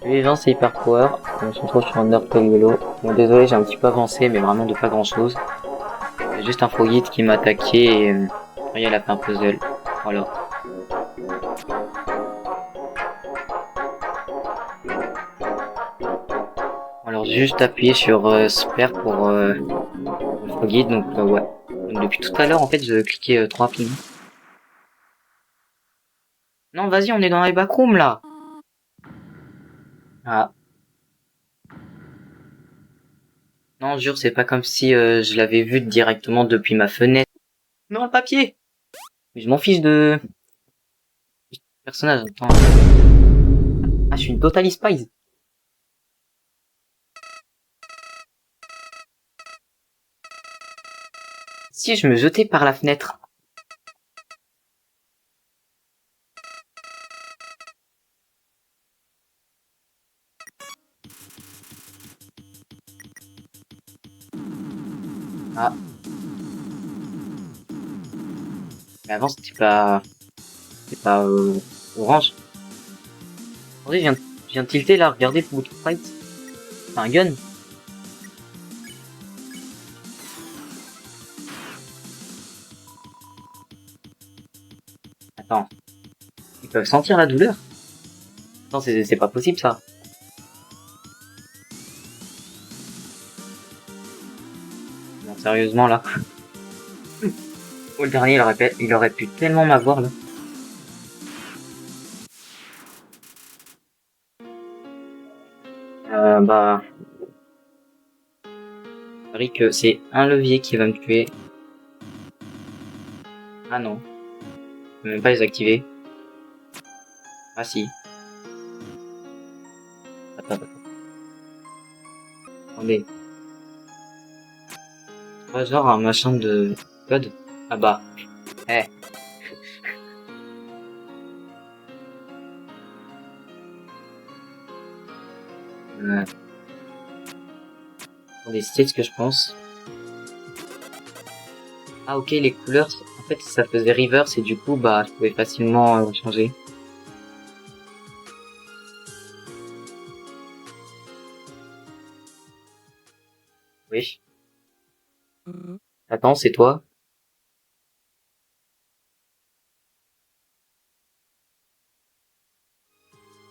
Les gens c'est hyper power, on se retrouve sur un Nerd rigolo. Bon désolé j'ai un petit peu avancé mais vraiment de pas grand chose. C'est juste un Frogit qui m'a attaqué et Ariel a fait un puzzle. Voilà. Alors juste appuyer sur Spare pour le Frogit, donc ouais. Donc, depuis tout à l'heure en fait je cliquais trop rapidement. Non vas-y on est dans les backrooms là. Ah. Non jure c'est pas comme si je l'avais vu directement depuis ma fenêtre. Non le papier. Mais je m'en fiche de personnage. Attends. Ah je suis une Totally Spies. Si je me jetais par la fenêtre. Ah. Mais avant c'était pas orange. Attendez, je viens de tilter là, regardez pour votre fight. C'est un gun. Attends. Ils peuvent sentir la douleur. Non, c'est pas possible ça. Non, sérieusement là. Oh, le dernier, il aurait pu tellement m'avoir là. Bah. Je parie que c'est un levier qui va me tuer. Ah non. Je peux même pas les activer. Ah si. Attends. Attendez. C'est pas genre un machin de code. Ah bah. Eh. Attendez, c'est ce que je pense. Ah ok, les couleurs, en fait ça faisait reverse et du coup bah je pouvais facilement changer. Oui. Attends, c'est toi?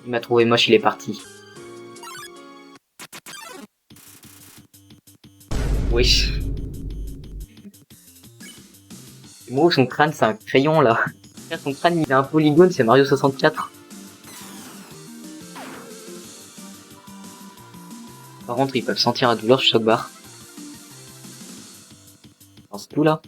Il m'a trouvé moche, il est parti. Oui. Moi son crâne c'est un crayon là. Son crâne il a un polygone, c'est Mario 64. Par contre ils peuvent sentir la douleur, je choc barre. C'est tout là.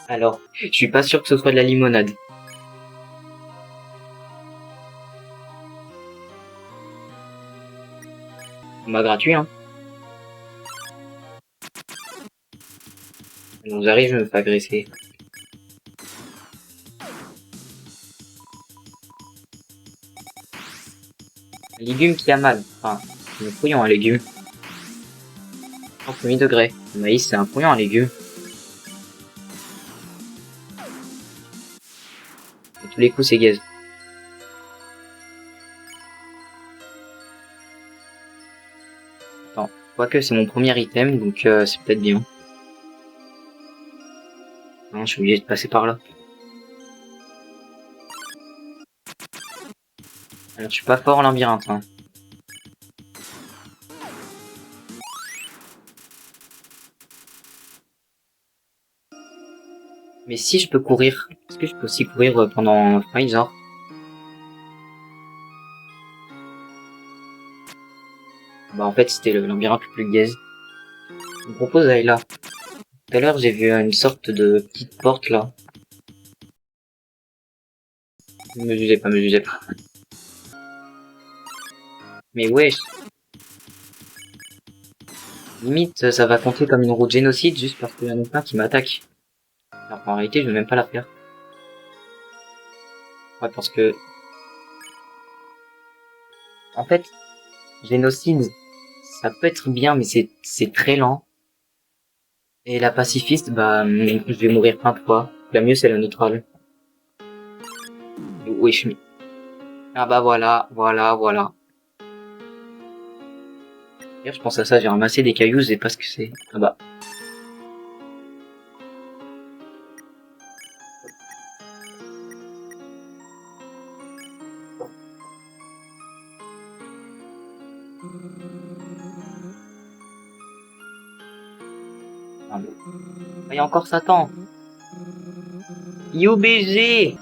Alors, je suis pas sûr que ce soit de la limonade. Bah gratuit hein. Donc j'arrive, je me fais agresser. Un légume qui a mal. Enfin, c'est un fouillant un légume. En premier degré. Le maïs c'est un fouillant un légume. À tous les coups c'est gaze. Attends, quoique c'est mon premier item, donc c'est peut-être bien. Non, je suis obligé de passer par là. Alors je suis pas fort en labyrinthe hein. Mais si je peux courir, est-ce que je peux aussi courir pendant fight genre? Bah en fait c'était le labyrinthe le plus gaze. Je me propose d'aller là. Tout à l'heure j'ai vu une sorte de petite porte là. Me jugez pas, me jugez pas. Mais wesh, limite ça va compter comme une route génocide juste parce qu'il y en a plein qui m'attaquent. Alors qu'en réalité je veux même pas la faire. Ouais, parce que... En fait, Génocide, ça peut être bien, mais c'est très lent. Et la pacifiste, bah, je vais mourir plein de fois. La mieux, c'est la neutrale. Oui, je suis... Ah bah voilà, voilà, voilà. D'ailleurs, je pense à ça, j'ai ramassé des cailloux, je sais pas ce que c'est. Ah bah. Ah, mais... Il y a encore Satan. YoBG.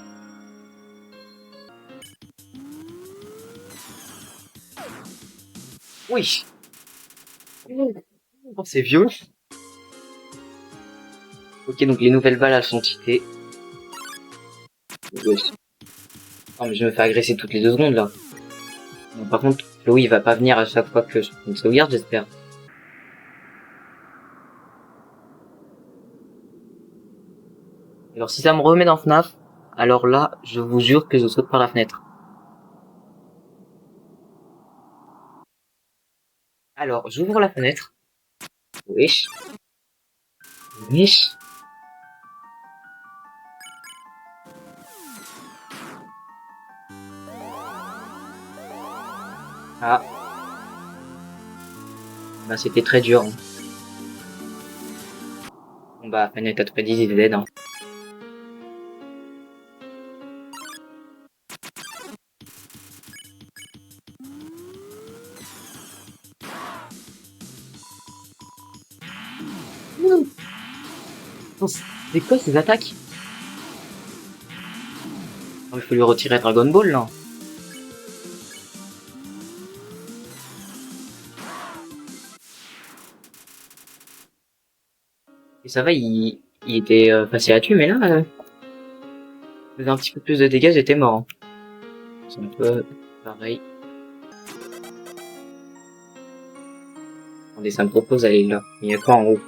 Oui. Oh, c'est violent. Ok, donc les nouvelles balles, elles sont cheatées. Oui. Non, mais je me fais agresser toutes les 2 secondes, là. Bon, par contre, Chloé, il va pas venir à chaque fois que je fais une sauvegarde, j'espère. Alors, si ça me remet dans FNAF, alors là, je vous jure que je saute par la fenêtre. Alors, j'ouvre la fenêtre. Wesh. Wesh. Ah. Bah, c'était très dur. Hein. Bon, bah, fenêtre à 310, il est dead, hein. C'est quoi ces attaques? Oh, il faut lui retirer Dragon Ball, là. Et ça va, il était facile à tuer, mais là, il faisait un petit peu plus de dégâts, j'étais mort. Hein. C'est un peu pareil. Attendez, ça me propose d'aller là. Il n'y a pas en haut.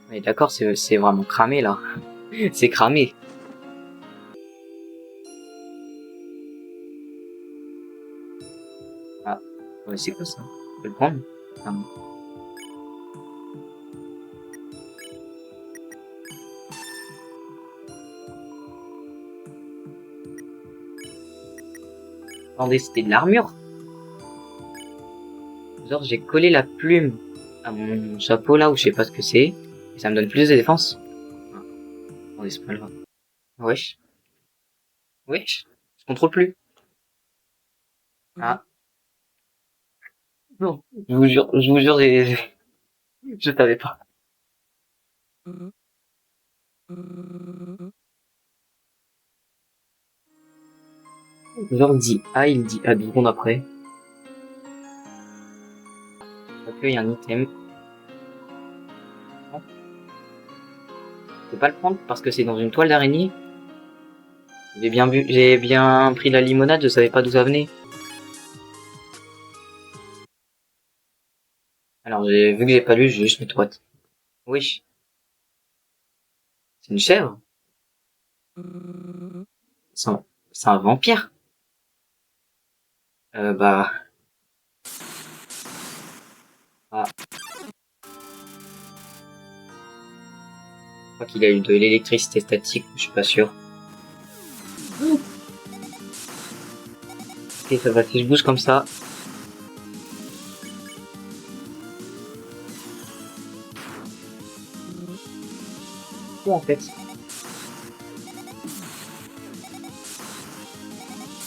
On est d'accord, c'est vraiment cramé, là. C'est cramé. Ah, ouais, c'est quoi ça? Je peux le prendre? Ah, bon. Attendez, c'était de l'armure? Genre, j'ai collé la plume à mon chapeau, là, où je sais pas ce que c'est. Et ça me donne plus de défense. Ah, attendez, c'est pas grave. Wesh. Wesh. Je contrôle plus. Ah, non. Je vous jure, je savais pas. Genre, il dit A, il dit A 2 secondes après. Ok, il y a un item. Non, je peux pas le prendre parce que c'est dans une toile d'araignée. J'ai bien bu, j'ai bien pris la limonade, je savais pas d'où ça venait. Alors, j'ai vu que j'ai pas lu, j'ai juste mis droite. Wesh. C'est une chèvre? C'est un, c'est un vampire? Bah, ah, je crois qu'il a eu de l'électricité statique, je suis pas sûr. Ok, ça va, si je bouge comme ça. Quoi en fait?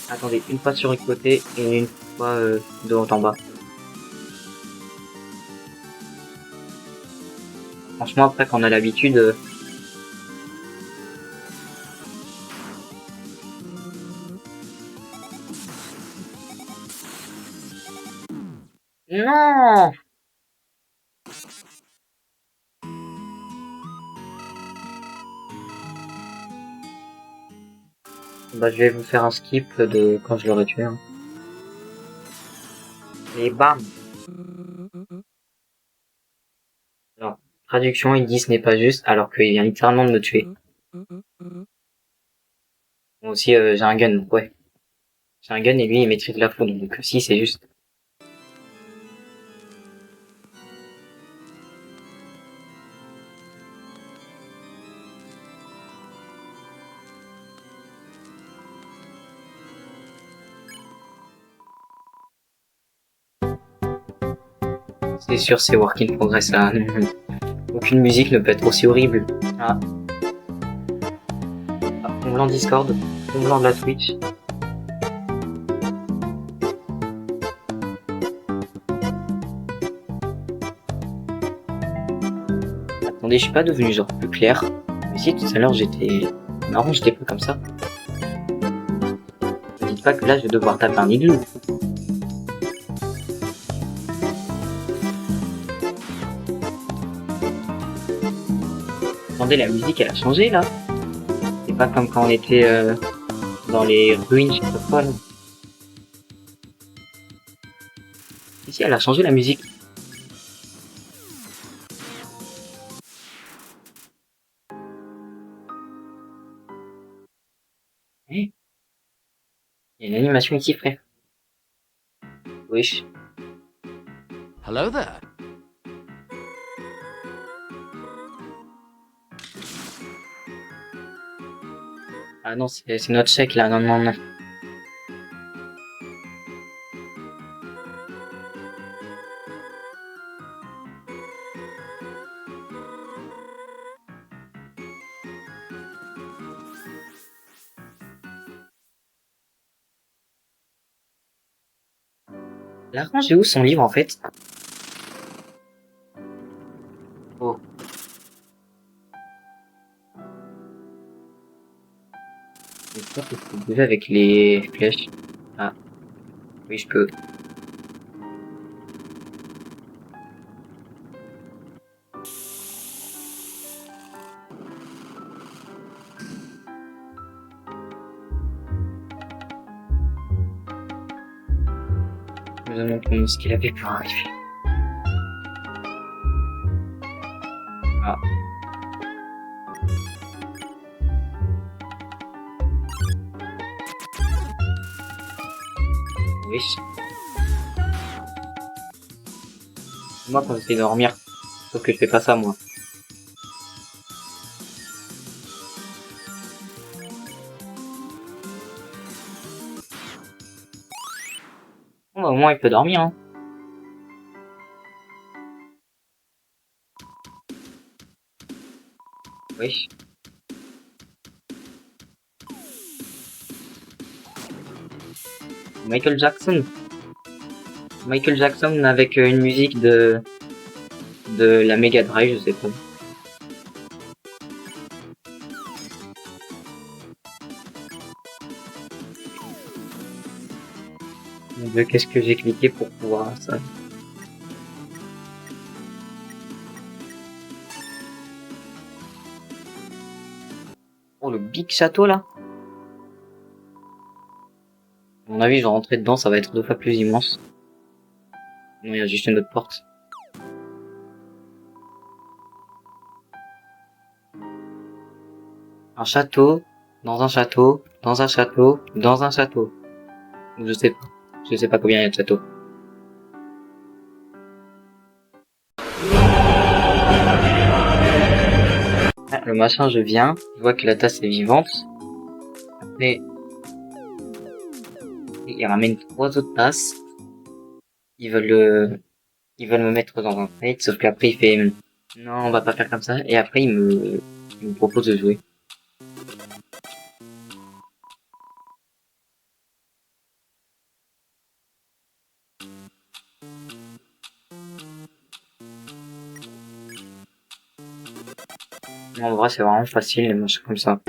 Attendez, une fois sur un côté et une fois de haut en bas. Franchement, après, quand on a l'habitude... Non! Bah, je vais vous faire un skip de quand je l'aurai tué. Hein. Et bam! Alors, traduction, il dit ce n'est pas juste, alors qu'il vient littéralement de me tuer. Moi aussi, j'ai un gun, donc ouais. J'ai un gun et lui, il maîtrise la foudre, donc si, c'est juste. C'est sûr, c'est work in progress, là. Aucune musique ne peut être aussi horrible. Ah. Fond blanc Discord, fond blanc de la Twitch. Attendez, je suis pas devenu genre plus clair. Mais si, tout à l'heure, j'étais... Non, j'étais pas comme ça. Ne dites pas que là, je vais devoir taper un igloo. Attendez, la musique, elle a changé, là. C'est pas comme quand on était dans les ruines, je sais pas quoi, là. Ici, elle a changé la musique. Eh, il y a une animation ici, frère. Wesh. Hello there. Ah non, c'est notre chèque, là. Non, non, non. Elle a rangé où son livre, en fait? Oh. J'espère que je peux bouger avec les flèches. Ah. Oui, je peux. Je me demande comment ce qu'il avait pour arriver. Ah. Oui. Moi, quand j'essaie de dormir. Sauf que je fais pas ça, moi. Bon, bah, au moins, il peut dormir, hein. Oui. Michael Jackson. Michael Jackson avec une musique de la Mega Drive, je sais pas. Mon Dieu, qu'est-ce que j'ai cliqué pour pouvoir ça? Oh, le big château, là. À mon avis, je vais rentrer dedans, ça va être 2 fois plus immense. Non, il y a juste une autre porte. Un château, dans un château, dans un château, dans un château. Je sais pas. Je sais pas combien il y a de châteaux. Ah, le machin, je viens. Je vois que la tasse est vivante. Après, il ramène 3 autres tasses. Ils veulent me mettre dans un fight, sauf qu'après il fait non, on va pas faire comme ça. Et après il me propose de jouer. En vrai, c'est vraiment facile les matchs comme ça.